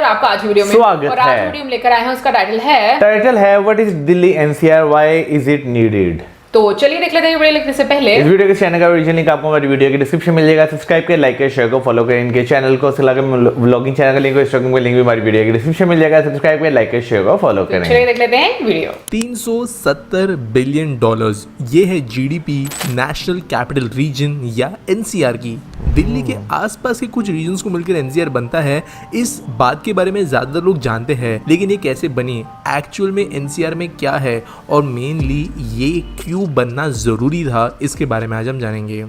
आपका आज वीडियो में स्वागत और आज है। वीडियो में लेकर आए हैं, उसका टाइटल है what is Delhi NCR, why is it needed. तो चलिए देख लेते हैं वीडियो लिखने से पहले। इस वीडियो के चैनल का ओरिजिनल लिंक आपको हमारी वीडियो के डिस्क्रिप्शन में मिल जाएगा। सब्सक्राइब करें, लाइक करें, शेयर करें, फॉलो करें इनके चैनल को। व्लॉगिंग चैनल का लिंक, इंस्टाग्राम का लिंक भी हमारी वीडियो के डिस्क्रिप्शन में मिल जाएगा। सब्सक्राइब करें, लाइक करें, शेयर करें, फॉलो करें। चलिए देख लेते हैं वीडियो। 370 बिलियन डॉलर्स, ये है जीडीपी नेशनल कैपिटल रीजन या एनसीआर की। दिल्ली के आसपास के कुछ रीजन्स को मिलकर एनसीआर बनता है। इस बात के बारे में ज़्यादातर लोग जानते हैं, लेकिन ये कैसे बनी, एक्चुअल में एनसीआर में क्या है और मेनली ये क्यों बनना ज़रूरी था, इसके बारे में आज हम जानेंगे।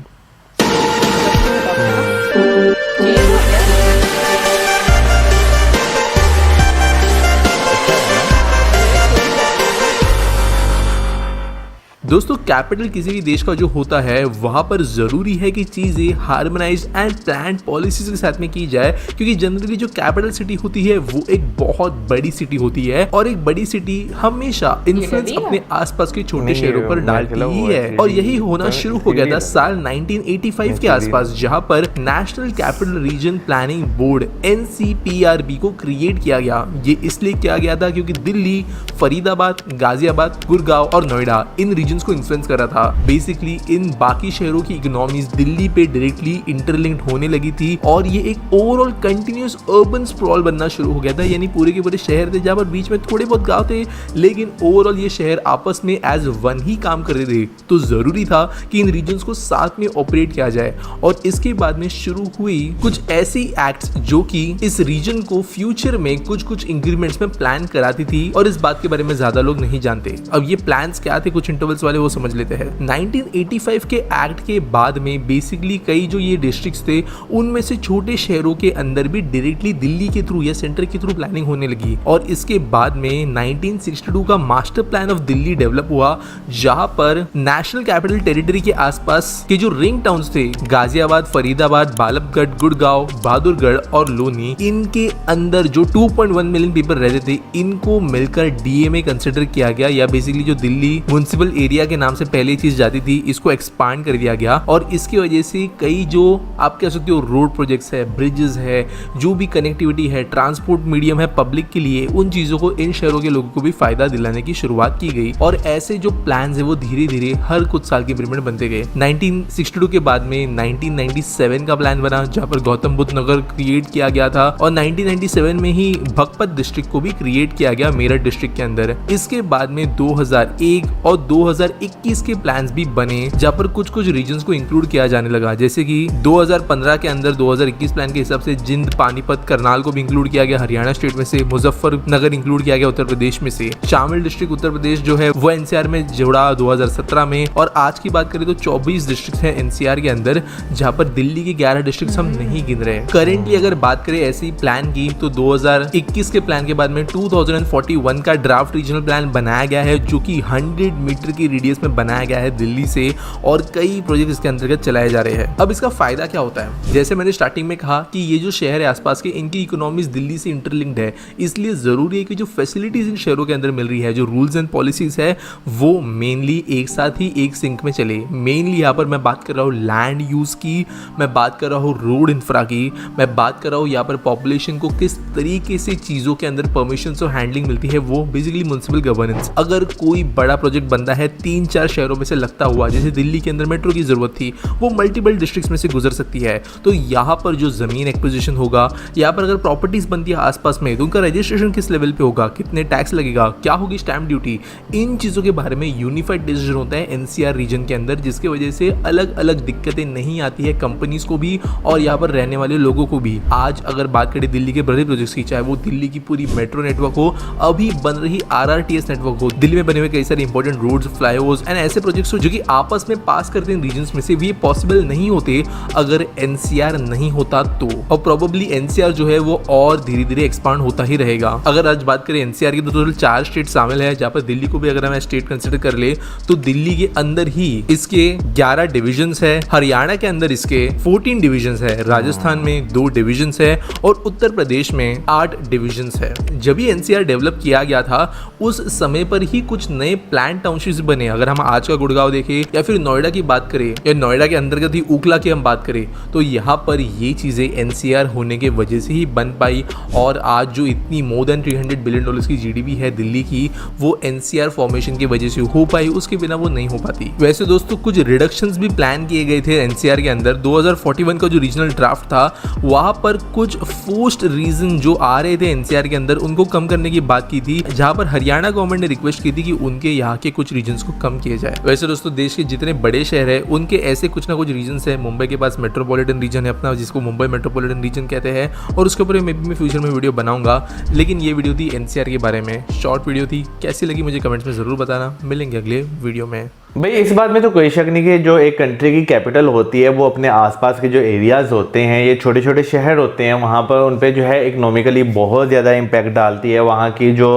दोस्तों, कैपिटल किसी भी देश का जो होता है वहाँ पर ज़रूरी है कि चीज़ें हार्मोनाइज्ड एंड प्लान्ड पॉलिसीज के साथ में की जाए, क्योंकि जनरली जो कैपिटल सिटी होती है वो एक बहुत बड़ी सिटी होती है और एक बड़ी सिटी हमेशा इन्फ्लुएंस अपने आसपास के छोटे शहरों पर डालती ही है। और यही होना शुरू हो गया था साल 1985 के आसपास, जहाँ पर national capital region planning board NCPRB को क्रिएट किया गया। ये इसलिए किया गया था क्योंकि दिल्ली, फरीदाबाद, गाजियाबाद, गुड़गांव और नोएडा इन रीजन को इन्फ्लुएंस कर रहा था। बेसिकली इन बाकी शहरों की इकोनॉमीज दिल्ली पे डायरेक्टली इंटरलिंक्ड होने लगी थी और ये एक ओवरऑल कंटिन्यूअस अर्बन स्प्रॉल बनना शुरू हो गया था। यानी पूरे के पूरे शहर थे जहां पर बीच में थोड़े बहुत गांव थे, लेकिन ओवरऑल ये शहर आपस में एज वन ही काम कर रहे थे। तो जरूरी था कि इन रीजन्स को साथ में ऑपरेट किया जाए और इसके बाद में शुरू हुई कुछ ऐसी एक्ट्स जो कि इस रीजन को फ्यूचर में कुछ इंक्रीमेंट्स में प्लान कराती थी और इस बात के बारे में ज्यादा लोग नहीं जानते। अब ये प्लान्स क्या थे, कुछ इंटरवल्स वाले वो समझ लेते हैं। 1985 के एक्ट के बाद में बेसिकली कई जो ये डिस्ट्रिक्ट्स थे उनमें से छोटे शहरों के अंदर भी डायरेक्टली दिल्ली के थ्रू या सेंटर के थ्रू प्लानिंग होने लगी और इसके बाद में 1962 का master plan of Delhi develop हुआ, जहां पर नेशनल कैपिटल टेरिटरी के आसपास के जो रिंग टाउन्स थे गाजियाबाद, फरीदाबाद, बालबगढ़, गुड़गांव, बहादुरगढ़ और लोनी, इनके अंदर जो 2.1 मिलियन पीपल रहते थे इनको मिलकर डीएमए कंसिडर किया गया, या बेसिकली जो दिल्ली म्युनिसिपल एरिया के नाम से पहले चीज जाती थी इसको एक्सपांड कर दिया गया। और इसकी वजह से कई जो आप कह सकते हो रोड प्रोजेक्ट्स है, ब्रिजेस है, जो भी कनेक्टिविटी है, ट्रांसपोर्ट मीडियम है पब्लिक के लिए, उन चीजों को इन शहरों के लोगों को भी फायदा दिलाने की शुरुआत की गई। और ऐसे जो प्लान है वो धीरे धीरे हर कुछ साल के इंप्लीमेंट बनते गए। 1962 के बाद में 1997 का प्लान बना, जहां पर गौतम बुद्ध नगर क्रिएट किया गया था और 1997 में ही भगपत डिस्ट्रिक्ट को भी क्रिएट किया गया मेरठ डिस्ट्रिक्ट के अंदर। इसके बाद में 2001 और 2021 के प्लान्स भी बने, जहां पर कुछ रीजन्स को इंक्लूड किया जाने लगा, जैसे कि 2015 के अंदर 2021 प्लान के हिसाब से जिंद, पानीपत, करनाल को भी इंक्लूड किया गया हरियाणा स्टेट में से, मुजफ्फरनगर इंक्लूड किया गया उत्तर प्रदेश में से, शामिल डिस्ट्रिक्ट उत्तर प्रदेश जो है वो एनसीआर में जुड़ा 2017 में। और आज की बात करें तो 24 डिस्ट्रिक्ट है एनसीआर के अंदर, जहां पर दिल्ली के 11 डिस्ट्रिक्ट हम नहीं गिन रहे हैं। करेंटली अगर बात करें ऐसी प्लान की तो 2021 के प्लान के बाद में 2041 का ड्राफ्ट रीजनल प्लान बनाया गया है, जो कि 100 मीटर की रेडियस में बनाया गया है दिल्ली से, और कई प्रोजेक्ट इसके अंतर्गत चलाए जा रहे हैं। अब इसका फायदा क्या होता है, जैसे मैंने स्टार्टिंग में कहा कि ये जो शहर है आसपास के, इनकी इकोनॉमीज दिल्ली से इंटरलिंक्ड है, इसलिए जरूरी है कि जो फैसिलिटीज इन शहरों के अंदर मिल रही है, जो रूल्स एंड पॉलिसीज है, वो मेनली एक साथ ही एक सिंक में चले। मेनली यहाँ पर मैं बात कर रहा हूँ लैंड यूज की, मैं बात कर रहा हूँ रोड इंफ्रा की, मैं बात कर रहा हूँ यहाँ पर पॉपुलेशन को किस तरीके से चीजों के अंदर परमिशन और हैंडलिंग मिलती है, वो बेसिकली म्युनिसिपल गवर्नेंस। अगर कोई बड़ा प्रोजेक्ट बनता है 3-4 शहरों में से लगता हुआ, जैसे दिल्ली के अंदर मेट्रो की जरूरत थी, वो मल्टीपल डिस्ट्रिक्ट्स में से गुजर सकती है, तो यहाँ पर जो जमीन एक्विजिशन होगा, यहाँ पर अगर प्रॉपर्टीज बनती है आसपास में तो उनका रजिस्ट्रेशन किस लेवल पे होगा, कितने टैक्स लगेगा, क्या होगी स्टैंप ड्यूटी, इन चीजों के बारे में यूनिफाइड डिसीजन होता है एनसीआर रीजन के अंदर, जिसकी वजह से अलग अलग दिक्कतें नहीं आती है कंपनीज को भी और यहाँ पर रहने वाले लोगों को भी। आज अगर बात करें दिल्ली के बड़े प्रोजेक्ट्स की, चाहे वो दिल्ली की पूरी मेट्रो नेटवर्क हो, अभी बन रही RRTS नेटवर्क हो, दिल्ली में बने हुए कई सारे इंपॉर्टेंट रोड्स, फ्लाईओवर्स एंड ऐसे प्रोजेक्ट्स हो जो कि आपस में पास करते हैं रीजन्स में से, भी पॉसिबल नहीं होते अगर एनसीआर नहीं होता तो। और प्रोबेबली एनसीआर जो है वो और धीरे धीरे एक्सपांड होता ही रहेगा। अगर आज बात करें एनसीआर की तो टोटल 4 स्टेट शामिल है, जहां पर दिल्ली को भी अगर हम स्टेट कंसिडर कर ले तो दिल्ली के अंदर ही इसके 11 डिविजन्स है, हरियाणा के अंदर इसके 14 डिविजन्स है, राजस्थान में 2 डिविजन्स है और उत्तर प्रदेश में 8 डिविजन्स है। जब ये एनसीआर डेवलप किया गया था उस समय पर ही कुछ नए प्लान टाउनशिप्स बने बने, अगर हम आज का गुड़गांव देखें या फिर नोएडा की बात करें या नोएडा के अंतर्गत ही उखला की हम बात करें, तो यहाँ पर ये चीज़ें एनसीआर होने के वजह से ही बन पाई। और आज जो इतनी मोर देन $300 बिलियन की जीडीपी है दिल्ली की, वो एनसीआर फॉर्मेशन की वजह से हो पाई, उसके बिना वो नहीं हो पाती। वैसे दोस्तों कुछ रिडक्शंस भी प्लान किए गए थे एनसीआर के अंदर। 2041 का जो रीजनल ड्राफ्ट था वहाँ पर कुछ फोर्स्ड रीजन जो आ रहे थे एनसीआर के अंदर उनको कम करने की बात की थी, जहाँ पर हरियाणा गवर्नमेंट ने रिक्वेस्ट की थी कि उनके यहाँ के कुछ रीजन्स को कम किया जाए। वैसे दोस्तों देश के जितने बड़े शहर है उनके ऐसे कुछ ना कुछ रीजन्स है। मुंबई के पास मेट्रोपॉलिटन रीजन है अपना, जिसको मुंबई मेट्रोपॉलिटन रीजन कहते हैं, और उसके ऊपर मैं फ्यूचर में वीडियो बनाऊंगा। लेकिन ये वीडियो थी एनसीआर के बारे में, शॉर्ट वीडियो थी। कैसी लगी मुझे कमेंट्स में ज़रूर बताना। मिलेंगे अगले वीडियो में। भाई इस बात में तो कोई शक नहीं कि जो एक कंट्री की कैपिटल होती है वो अपने आसपास के जो एरियाज होते हैं, ये छोटे छोटे शहर होते हैं, वहाँ पर उन पे जो है इकोनॉमिकली बहुत ज़्यादा इम्पैक्ट डालती है। वहाँ की जो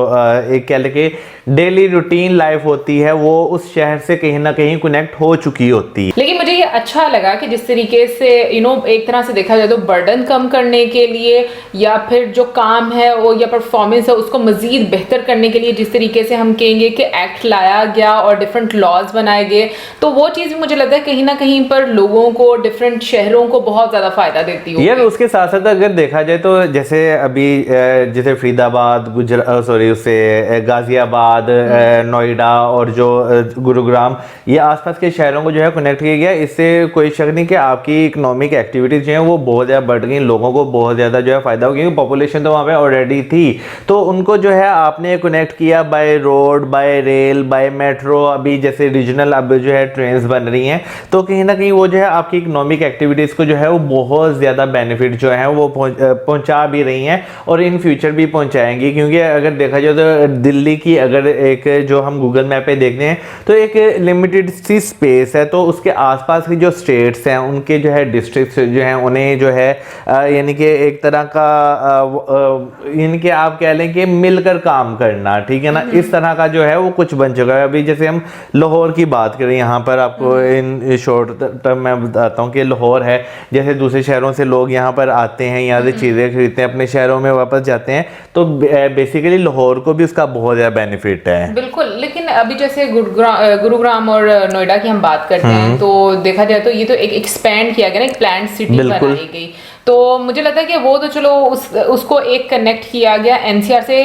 एक कह लें कि डेली रूटीन लाइफ होती है वो उस शहर से कहीं ना कहीं कनेक्ट हो चुकी होती है। लेकिन मुझे ये अच्छा लगा कि जिस तरीके से एक तरह से देखा जाए तो बर्डन कम करने के लिए या फिर जो काम है वो या परफॉर्मेंस है उसको मजीद बेहतर करने के लिए जिस तरीके से हम कहेंगे कि एक्ट लाया गया और डिफरेंट लॉज बनाए गए, तो वो चीज़ मुझे लगता है कहीं ना कहीं पर लोगों को, डिफरेंट शहरों को बहुत ज़्यादा फायदा देती है। यार उसके साथ साथ अगर देखा जाए तो जैसे अभी जैसे फरीदाबाद, उससे गाजियाबाद, नोएडा और जो गुरुग्राम, ये आसपास के शहरों को जो है कनेक्ट किया गया। इससे कोई शक नहीं कि आपकी इकोनॉमिक एक्टिविटीज जो है वो बहुत ज़्यादा बढ़ गई, लोगों को बहुत ज़्यादा जो है फायदा हो, क्योंकि पॉपुलेशन तो वहाँ पे ऑलरेडी थी, तो उनको जो है आपने कनेक्ट किया by road, by rail, by metro. अभी जैसे रीजनल अब जो है ट्रेन्स बन रही हैं, तो कहीं ना कहीं वो जो है आपकी इकोनॉमिक एक्टिविटीज़ को जो है वो बहुत ज़्यादा बेनिफिट जो है वो पहुँचा भी रही हैं और इन फ्यूचर भी पहुँचाएंगी। क्योंकि अगर देखा जाए तो दिल्ली की अगर एक जो हम गूगल मैप पे देखते हैं तो एक लिमिटेड सी स्पेस है, तो उसके आसपास की जो स्टेट्स हैं उनके जो है डिस्ट्रिक्ट्स जो हैं उन्हें जो है यानी कि एक तरह का यानी कि आप कह लें कि मिलकर काम करना, ठीक है ना, इस तरह का जो है वो कुछ बन चुका है। अभी जैसे हम लाहौर की बात करें, यहाँ पर आपको इन शॉर्ट टर्म मैं बताता हूँ कि लाहौर है, जैसे दूसरे शहरों से लोग यहाँ पर आते हैं, यहाँ से चीज़ें खरीदते हैं, अपने शहरों में वापस जाते हैं, तो बेसिकली लाहौर को भी उसका बहुत ज़्यादा बेनिफिट है। बिल्कुल। लेकिन अभी जैसे गुरुग्राम और नोएडा की हम बात करते हैं तो देखा जाए तो ये तो एक एक्सपैंड किया गया ना, एक प्लान्ड सिटी बनाई गई, तो मुझे लगता है कि वो तो चलो उसको एक कनेक्ट किया गया एनसीआर से,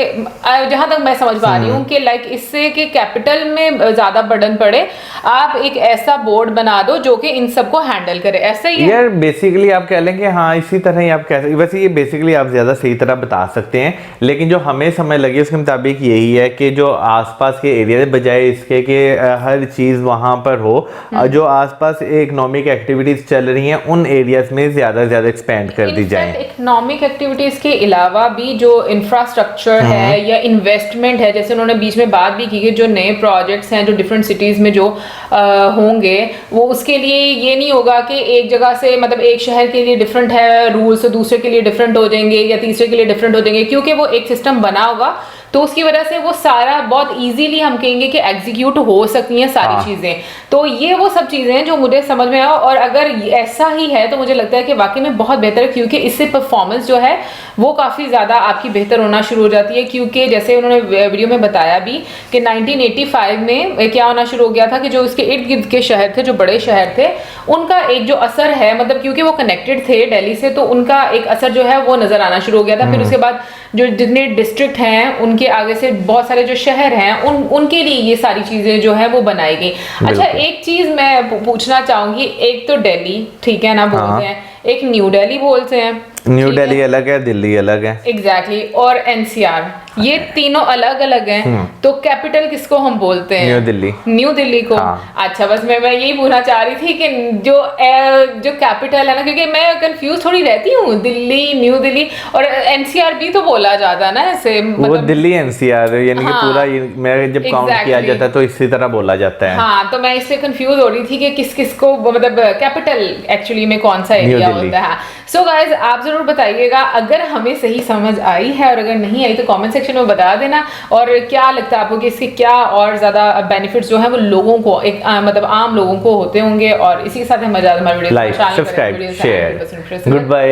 जहां तक मैं समझ पा रही हूँ कि लाइक इससे कि कैपिटल में ज्यादा बर्डन पड़े, आप एक ऐसा बोर्ड बना दो जो कि इन सबको हैंडल करे, ऐसा ही है यार। बेसिकली आप कह लेंगे हाँ इसी तरह ही आप कह सकते, वैसे ये बेसिकली आप ज्यादा सही तरह बता सकते हैं, लेकिन जो हमें समय लगी उसके मुताबिक यही है कि जो आसपास के एरिया बजाय इसके कि हर चीज वहां पर हो, जो आसपास इकोनॉमिक एक्टिविटीज चल रही हैं उन एरियाज में ज्यादा से ज्यादा एक्सपेंड कर दी जाए। इकोनॉमिक एक्टिविटीज के अलावा भी जो इंफ्रास्ट्रक्चर है या इन्वेस्टमेंट है, जैसे उन्होंने बीच में बात भी की कि जो नए प्रोजेक्ट्स हैं जो डिफरेंट सिटीज में जो होंगे, वो उसके लिए ये नहीं होगा कि एक जगह से मतलब एक शहर के लिए डिफरेंट है रूल्स तो दूसरे के लिए डिफरेंट हो जाएंगे या तीसरे के लिए डिफरेंट हो जाएंगे, क्योंकि वो एक सिस्टम बना होगा, तो उसकी वजह से वो सारा बहुत इजीली हम कहेंगे कि एग्जीक्यूट हो सकती हैं सारी चीजें। तो ये वो सब चीजें हैं जो मुझे समझ में आया, और अगर ऐसा ही है तो मुझे लगता है कि वाकई में बहुत बेहतर है, क्योंकि इससे परफॉर्मेंस जो है वो काफी ज्यादा आपकी बेहतर होना शुरू हो जाती है। क्योंकि जैसे उन्होंने वीडियो में बताया भी कि 1985 में क्या होना शुरू हो गया था कि जो इसके इर्द गिर्द के शहर थे, जो बड़े शहर थे, उनका एक जो असर है, मतलब क्योंकि वो कनेक्टेड थे दिल्ली से, तो उनका एक असर जो है वो नजर आना शुरू हो गया था। फिर उसके बाद जो जितने डिस्ट्रिक्ट हैं उनके आगे से बहुत सारे जो शहर हैं उनके लिए ये सारी चीजें जो है वो बनाई गई। अच्छा, एक चीज मैं पूछना चाहूंगी, एक तो दिल्ली ठीक है ना बोलते हैं, एक न्यू दिल्ली बोलते हैं, न्यू दिल्ली अलग है, दिल्ली अलग है, एग्जैक्टली, और एनसीआर, ये तीनों अलग अलग हैं, तो कैपिटल किसको हम बोलते हैं? न्यू दिल्ली। न्यू दिल्ली को। अच्छा, बस मैं यही पूछना चाह रही थी कि जो कैपिटल है ना, क्योंकि मैं कंफ्यूज थोड़ी रहती हूँ, दिल्ली, न्यू दिल्ली, और एनसीआर भी तो बोला जाता है ना ऐसे, वो दिल्ली एनसीआर यानी कि पूरा मैं जब काउंट किया जाता है तो इसी तरह बोला जाता है। हाँ, तो मैं इससे कंफ्यूज हो रही थी कि किस किस को मतलब कैपिटल एक्चुअली में कौन सा एरिया होता है। सो गाइज, आप जरूर बताइएगा अगर हमें सही समझ आई है, और अगर नहीं आई तो कमेंट सेक्शन में बता देना, और क्या लगता है आपको कि इसके क्या और ज्यादा बेनिफिट्स जो है वो लोगों को एक मतलब आम लोगों को होते होंगे। और इसी के साथ हमारे video like, subscribe, share, good bye.